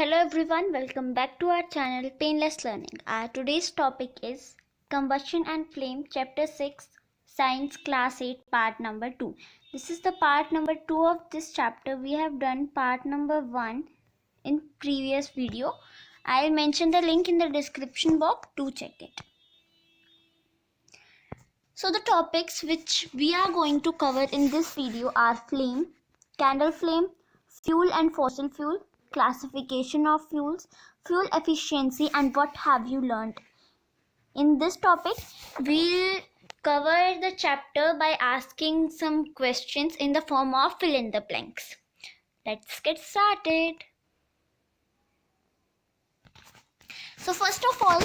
Hello everyone, welcome back to our channel Painless Learning. Our today's topic is Combustion and Flame, Chapter 6, Science Class 8, Part number 2. This is the part number 2 of this chapter. We have done part number 1 in previous video. I'll mention the link in the description box to check it. So the topics which we are going to cover in this video are flame, candle flame, fuel and fossil fuel, classification of fuels, fuel efficiency, and what have you learned. In this topic, we'll cover the chapter by asking some questions in the form of fill in the blanks. Let's get started. So first of all,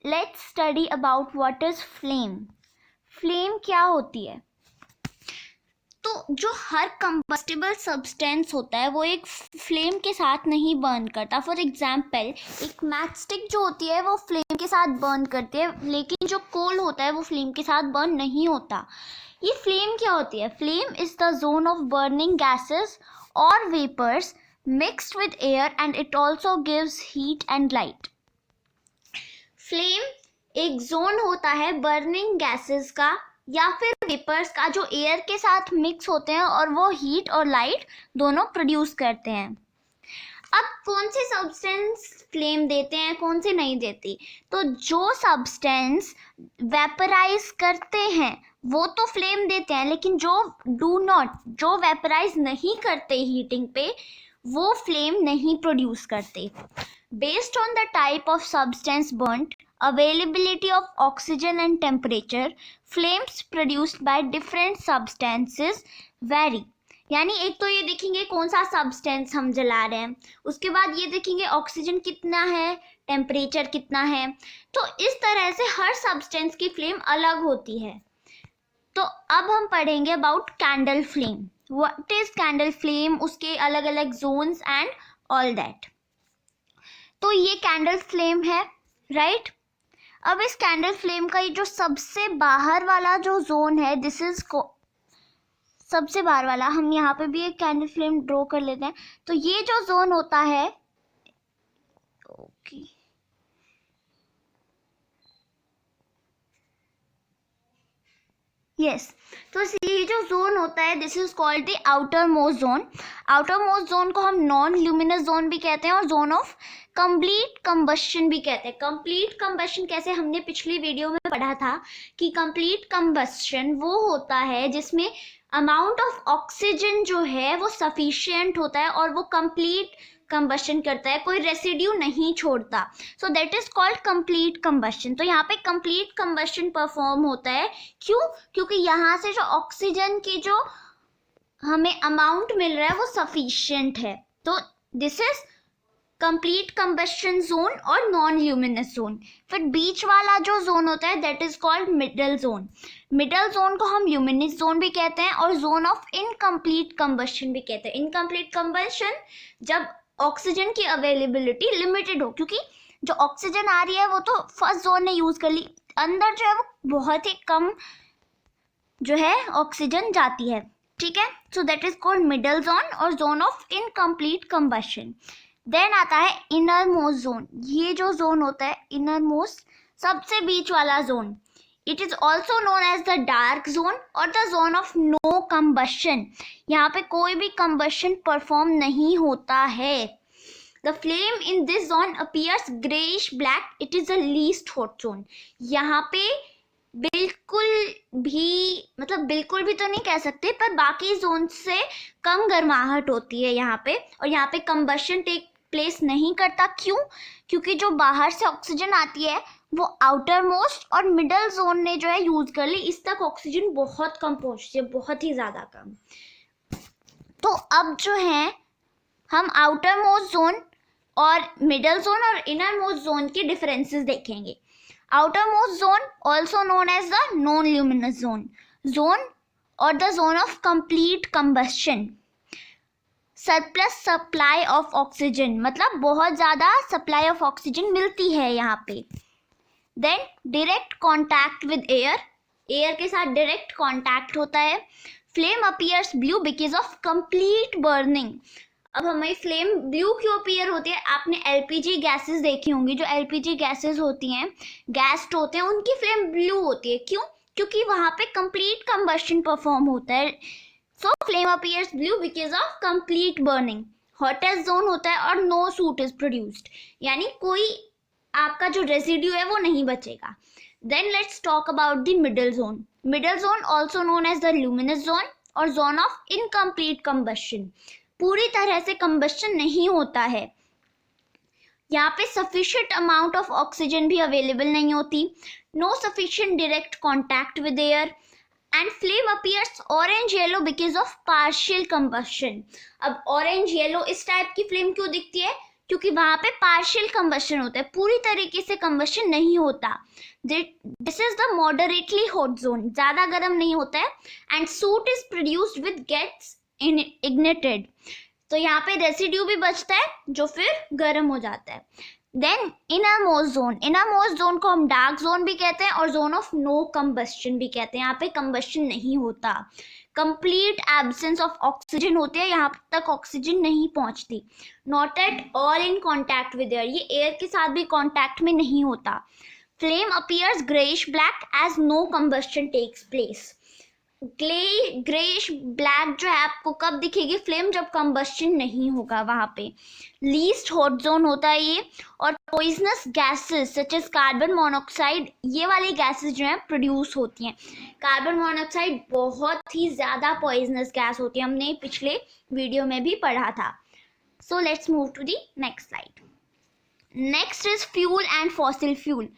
let's study about what is flame. Flame क्या होती है? तो जो हर combustible substance होता है वो एक flame के साथ नहीं बर्न करता. फॉर एग्जांपल एक मैच स्टिक जो होती है वो फ्लेम के साथ बर्न करती है, लेकिन जो कोल होता है वो फ्लेम के साथ बर्न नहीं होता. ये फ्लेम क्या होती है? Flame is the zone of burning gases और vapours mixed with air and it also gives heat and light. Flame एक जोन होता है बर्निंग गैसेस का या फिर वेपर्स का जो एयर के साथ मिक्स होते हैं और वो हीट और लाइट दोनों प्रोड्यूस करते हैं. अब कौन से सब्सटेंस फ्लेम देते हैं, कौन से नहीं देती? तो जो सब्सटेंस वेपराइज करते हैं वो तो फ्लेम देते हैं, लेकिन जो वेपराइज नहीं करते हीटिंग पे वो फ्लेम नहीं प्रोड्यूस करते. Based on the type of substance burnt, availability of oxygen and temperature, flames produced by different substances vary. यानी एक तो ये देखेंगे कौन सा सब्सटेंस हम जला रहे हैं, उसके बाद ये देखेंगे ऑक्सीजन कितना है, टेम्परेचर कितना है. तो इस तरह से हर सब्सटेंस की फ्लेम अलग होती है. तो अब हम पढ़ेंगे about candle flame. What is candle flame, उसके अलग अलग जोन्स एंड ऑल दैट. तो ये कैंडल फ्लेम है, राइट. अब इस कैंडल फ्लेम का ये जो सबसे बाहर वाला जो जोन है, दिस इज सबसे बाहर वाला, हम यहाँ पे भी एक कैंडल फ्लेम ड्रॉ कर लेते हैं. तो ये जो जोन होता है, ओके, यस, तो ये जो जोन होता है this is called the outer most zone. Outer most zone को हम नॉन ल्यूमिनस जोन भी कहते हैं और जोन ऑफ कंप्लीट कंबस्शन भी कहते हैं. कंप्लीट कंबस्शन कैसे, हमने पिछली वीडियो में पढ़ा था कि कंप्लीट कंबस्शन वो होता है जिसमें अमाउंट ऑफ ऑक्सीजन जो है वो सफिशिएंट होता है और वो कंप्लीट कंबस्शन करता है, कोई रेसिड्यू नहीं छोड़ता. सो that is called complete combustion. तो यहाँ पे कंप्लीट कंबस्शन परफॉर्म होता है. क्यों? क्योंकि यहाँ से जो ऑक्सीजन की जो हमें अमाउंट मिल रहा है वो सफिशिएंट है. तो this is complete combustion zone और नॉन ल्यूमिनस जोन. फिर बीच वाला जो जोन होता है that is called middle zone. Middle zone को हम ल्यूमिनस जोन भी कहते हैं और जोन ऑफ इनकम्प्लीट कंबस्शन भी कहते हैं. इनकम्प्लीट कंबस्शन जब ऑक्सीजन की अवेलेबिलिटी लिमिटेड हो, क्योंकि जो ऑक्सीजन आ रही है वो तो फर्स्ट जोन ने यूज कर ली, अंदर जो है वो बहुत ही कम जो है ऑक्सीजन जाती है, ठीक है. So that is called middle zone और zone of incomplete combustion. Then आता है इनर मोस्ट जोन. ये जो जोन होता है इनर मोस्ट, सबसे बीच वाला zone, it is also known as the dark zone और the zone of no combustion. यहाँ पे कोई भी कंबस्शन परफॉर्म नहीं होता है. The flame in this zone appears greyish black. It is the least hot zone. यहाँ पे बिल्कुल भी तो नहीं कह सकते, पर बाकी जोन से कम गर्माहट होती है यहाँ पे, और यहाँ पे कंबस्शन टेक प्लेस नहीं करता. क्यों? क्योंकि जो बाहर से ऑक्सीजन आती है वो आउटर मोस्ट और मिडल जोन ने जो है यूज कर ली, इस तक ऑक्सीजन बहुत कम पहुंचती है, बहुत ही ज्यादा कम. तो अब जो है हम आउटर मोस्ट जोन और मिडल जोन और इनर मोस्ट जोन के डिफरेंसेस देखेंगे. Outer most zone also known as the non luminous zone और the zone of complete combustion. Surplus supply of oxygen, मतलब बहुत ज़्यादा सप्लाई ऑफ ऑक्सीजन मिलती है यहाँ पे. Then direct contact with air के साथ डायरेक्ट कॉन्टैक्ट होता है. Flame appears blue because of complete burning. अब हमारी फ्लेम ब्लू क्यों अपीयर होती है? आपने एलपीजी गैसेस देखी होंगी, जो एलपीजी गैसेस होती हैं, गैस होते हैं, उनकी फ्लेम ब्लू होती है। क्यों? क्योंकि वहां पे कंप्लीट कंबशन परफॉर्म होता है। So flame appears blue because of complete burning. Hottest zone होता है और नो सूट इज प्रोड्यूस्ड, यानी कोई आपका जो रेसिड्यू है वो नहीं बचेगा। Then let's talk about the middle zone. Middle zone also known as the luminous zone और जोन ऑफ इनकम्प्लीट कंबशन। पूरी तरह से कंबशन नहीं होता है, यहाँ पे सफिशिएंट अमाउंट ऑफ ऑक्सीजन भी अवेलेबल नहीं होती, no sufficient direct contact with air and flame appears orange yellow because of partial combustion. अब ऑरेंज येलो इस टाइप की फ्लेम क्यों दिखती है? क्योंकि वहां पे पार्शियल कंबशन होता है, पूरी तरीके से कंबशन नहीं होता। This is the moderately hot zone, ज्यादा गर्म नहीं होता है, and soot is produced with gets ignited. तो यहाँ पे रेसिड्यू भी बचता है जो फिर गर्म हो जाता है। Then innermost zone, innermost zone को हम डार्क जोन भी कहते हैं और जोन ऑफ नो कंबस्शन भी कहते हैं। यहाँ पे कंबस्शन नहीं होता, कंप्लीट एब्सेंस ऑफ ऑक्सीजन होती है, यहाँ तक ऑक्सीजन नहीं पहुंचती। Not at all in contact with air, ये एयर के साथ भी कॉन्टैक्ट में नहीं होता। Flame appears greyish black as no combustion takes place. Greyish black जो है आपको कब दिखेगी फ्लेम? जब कंबस्शन नहीं होगा वहां पे। लीस्ट हॉट जोन होता है ये, और poisonous gases such as carbon monoxide, ये वाली गैसेस जो है प्रोड्यूस होती हैं। कार्बन मोनोऑक्साइड बहुत ही ज्यादा पॉइजनस गैस होती है, हमने पिछले वीडियो में भी पढ़ा था। So let's move to the next slide. Next is fuel and fossil fuel.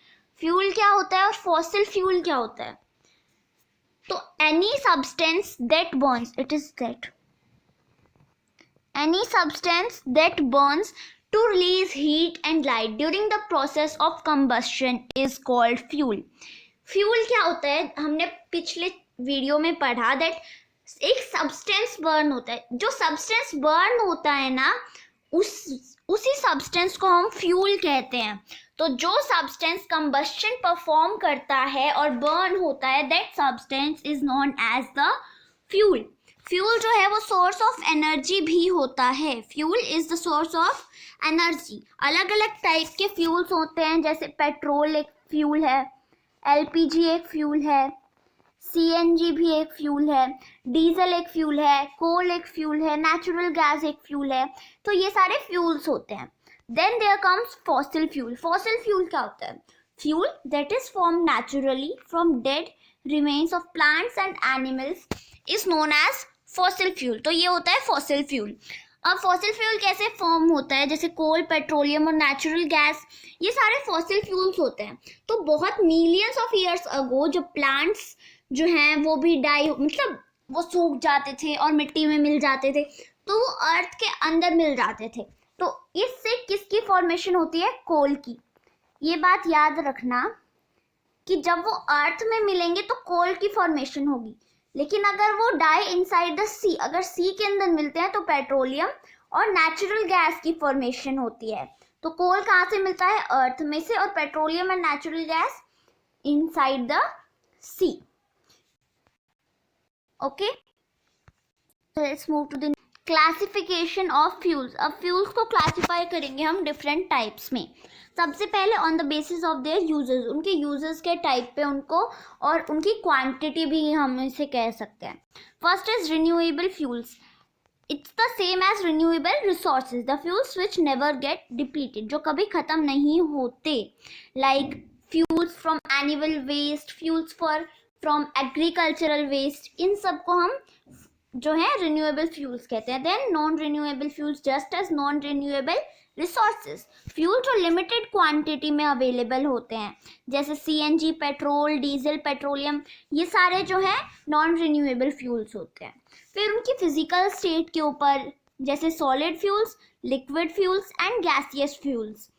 Fuel क्या होता है और फॉसिल फ्यूल क्या होता है? तो any substance that burns, it is that any substance that burns to release heat and light during the process of combustion is called fuel. Fuel क्या होता है? हमने पिछले वीडियो में पढ़ा दैट एक सब्सटेंस बर्न होता है, जो सब्सटेंस बर्न होता है ना, उसी सब्सटेंस को हम फ्यूल कहते हैं। तो जो सब्सटेंस कंबस्शन परफॉर्म करता है और बर्न होता है, that substance is known as the fuel. Fuel जो है वो सोर्स ऑफ एनर्जी भी होता है। Fuel is the source of energy. अलग अलग टाइप के फ्यूल्स होते हैं, जैसे पेट्रोल एक फ्यूल है, एलपीजी एक फ्यूल है, सीएनजी भी एक फ्यूल है, डीजल एक फ्यूल है, कोल एक फ्यूल है, नेचुरल गैस एक फ्यूल है। तो ये सारे फ्यूल्स होते हैं। Then there comes fossil fuel. Fossil fuel क्या होता है? Fuel that is form naturally from dead remains of plants and animals is known as fossil fuel. तो ये होता है फॉसिल फ्यूल। अब फॉसिल फ्यूल कैसे फॉर्म होता है? जैसे कोल, पेट्रोलियम और नेचुरल गैस, ये सारे फॉसिल फ्यूल्स होते हैं। तो बहुत मिलियंस ऑफ ईयर्स अगो जब प्लांट्स जो हैं वो भी मतलब वो सूख जाते थे और मिट्टी में मिल जाते थे, तो वो अर्थ के अंदर मिल जाते थे। तो इससे किसकी फॉर्मेशन होती है? कोल की। ये बात याद रखना कि जब वो अर्थ में मिलेंगे तो कोल की फॉर्मेशन होगी, लेकिन अगर वो डाई इनसाइड द सी, अगर सी के अंदर मिलते हैं तो पेट्रोलियम और नेचुरल गैस की फॉर्मेशन होती है। तो कोल कहाँ से मिलता है? अर्थ में से, और petroleum and natural gas inside the sea. Okay, let's move to the classification of fuels. अब फ्यूल्स को क्लासिफाई करेंगे हम डिफरेंट टाइप्स में। सबसे पहले on the basis of their uses, उनके यूजेस के टाइप पे उनको, और उनकी क्वांटिटी भी हम इसे कह सकते हैं। First is renewable fuels. It's the same as renewable resources, the fuels which never get depleted, जो कभी खत्म नहीं होते, like fuels from animal waste, fuels from agricultural waste, इन सबको हम जो है रिन्यूएबल फ्यूल्स कहते हैं। Then non renewable fuels just as non renewable resources, fuel जो लिमिटेड क्वांटिटी में अवेलेबल होते हैं, जैसे सीएनजी, पेट्रोल, डीजल, पेट्रोलियम, ये सारे जो है नॉन रिन्यूएबल फ्यूल्स होते हैं। फिर उनकी फिजिकल स्टेट के ऊपर, जैसे solid fuels, liquid fuels and gaseous fuels,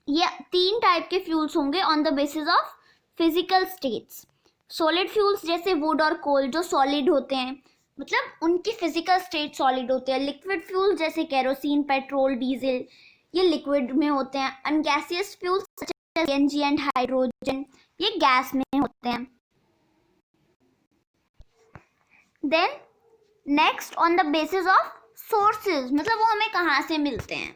ये तीन टाइप के फ्यूल्स होंगे on the basis of physical states. Solid fuels जैसे वुड और कोल जो सॉलिड होते हैं, मतलब उनकी फिजिकल स्टेट सॉलिड होते हैं। लिक्विड फ्यूल जैसे केरोसिन, पेट्रोल, डीजल, ये लिक्विड में होते हैं। And gaseous fuels CNG and hydrogen, ये गैस में होते हैं। Then next on the basis of sources मतलब वो हमें कहाँ से मिलते हैं।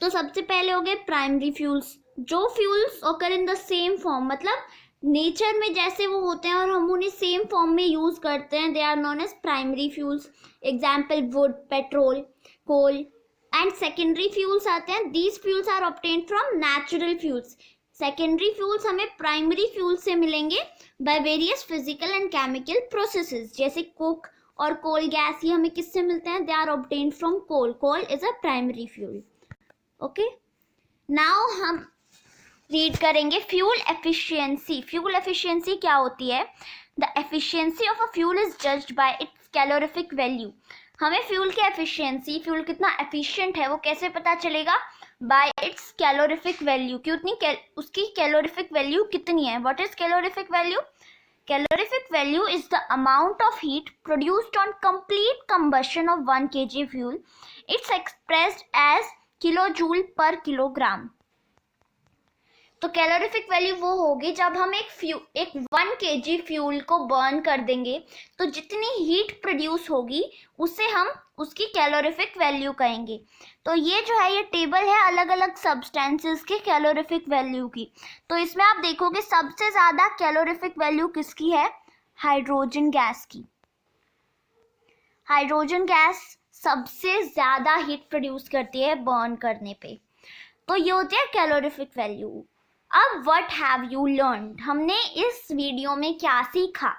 तो सबसे पहले हो गए प्राइमरी फ्यूल्स, जो fuels occur in the same form, मतलब नेचर में जैसे वो होते हैं और हम उन्हें सेम फॉर्म में यूज करते हैं, they are known as primary fuels. Example wood, petrol, coal. And secondary fuels आते हैं, these fuels are obtained from natural fuels. Secondary fuels हमें प्राइमरी फ्यूल से मिलेंगे by various physical and chemical processes, जैसे coke और coal gas, ये हमें किससे मिलते हैं, they are obtained from coal. Coal is a primary fuel. Okay, now हम रीड करेंगे फ्यूल एफिशिएंसी। फ्यूल एफिशिएंसी क्या होती है? The efficiency of a fuel is judged bye it's calorific value. हमें फ्यूल की एफिशिएंसी, फ्यूल कितना efficient है वो कैसे पता चलेगा? बाय इट्स कैलोरीफिक वैल्यू, कि उसकी कैलोरीफिक वैल्यू कितनी है। What is calorific value? Calorific value is the amount of heat produced on complete combustion of 1 kg fuel. It's expressed as kilojoule per kilogram. तो कैलोरीफिक वैल्यू वो होगी जब हम एक 1 kg फ्यूल को बर्न कर देंगे तो जितनी हीट प्रोड्यूस होगी उसे हम उसकी कैलोरीफिक वैल्यू कहेंगे। तो ये जो है ये टेबल है अलग अलग सब्सटेंसेस के कैलोरीफिक वैल्यू की। तो इसमें आप देखोगे सबसे ज़्यादा कैलोरीफिक वैल्यू किसकी है? हाइड्रोजन गैस की। हाइड्रोजन गैस सबसे ज़्यादा हीट प्रोड्यूस करती है बर्न करने पे। तो ये होती है कैलोरीफिक वैल्यू। अब व्हाट हैव यू लर्नड, हमने इस वीडियो में क्या सीखा?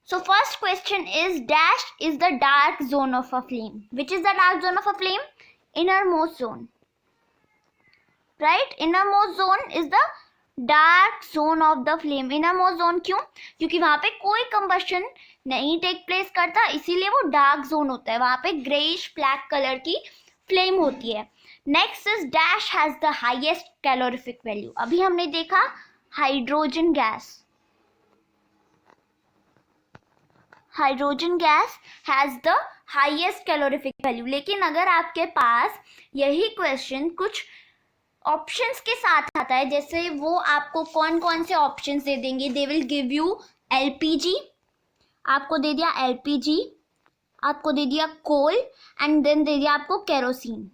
So first question is dash is the dark zone of a flame. Which is the dark zone of a flame? Innermost zone, right? Innermost zone is the dark zone of the flame. Innermost zone क्यों? क्योंकि वहां पे कोई combustion नहीं take place करता, इसीलिए वो dark zone होता है। वहां पे ग्रेइश ब्लैक कलर की फ्लेम होती है। Next is dash has the highest calorific value. अभी हमने देखा hydrogen gas. Hydrogen gas has the highest calorific value. लेकिन अगर आपके पास यही क्वेश्चन कुछ ऑप्शंस के साथ आता है, जैसे वो आपको कौन कौन से ऑप्शंस दे देंगे, they will give you LPG, आपको दे दिया एलपीजी, आपको दे दिया कोल एंड देन दे दिया आपको केरोसिन।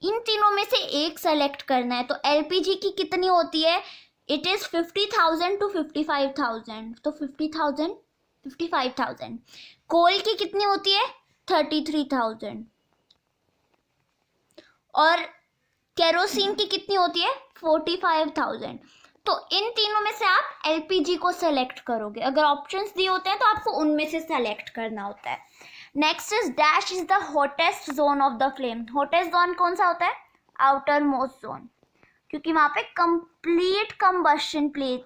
इन तीनों में से एक सेलेक्ट करना है। तो एलपीजी की कितनी होती है? It is 50,000 to 55,000। तो 50,000 55,000। कोल की कितनी होती है? 33,000। और केरोसिन की कितनी होती है? 45,000। तो इन तीनों में से आप एलपीजी को सेलेक्ट करोगे। अगर ऑप्शंस दिए होते हैं तो आपको उनमें से सेलेक्ट करना होता है। Next is dash is the hottest zone of the flame. Hottest zone कौन सा होता है? आउटर मोस्ट जोन, क्योंकि वहां पे कंप्लीट कंबशन टेक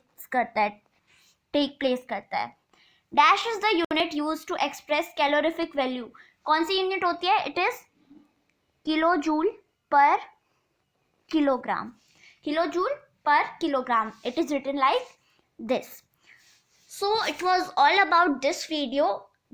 प्लेस करता है। Dash is the unit use to express calorific value. कौन सी यूनिट होती है? It is kilojoule per kilogram. Kilojoule per kilogram. It is written like this. So it was all about this video.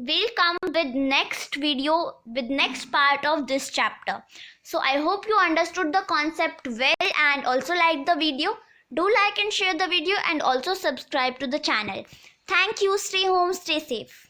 We'll come with next video with next part of this chapter. So I hope you understood the concept well and also liked the video. Do like and share the video and also subscribe to the channel. Thank you. Stay home, stay safe.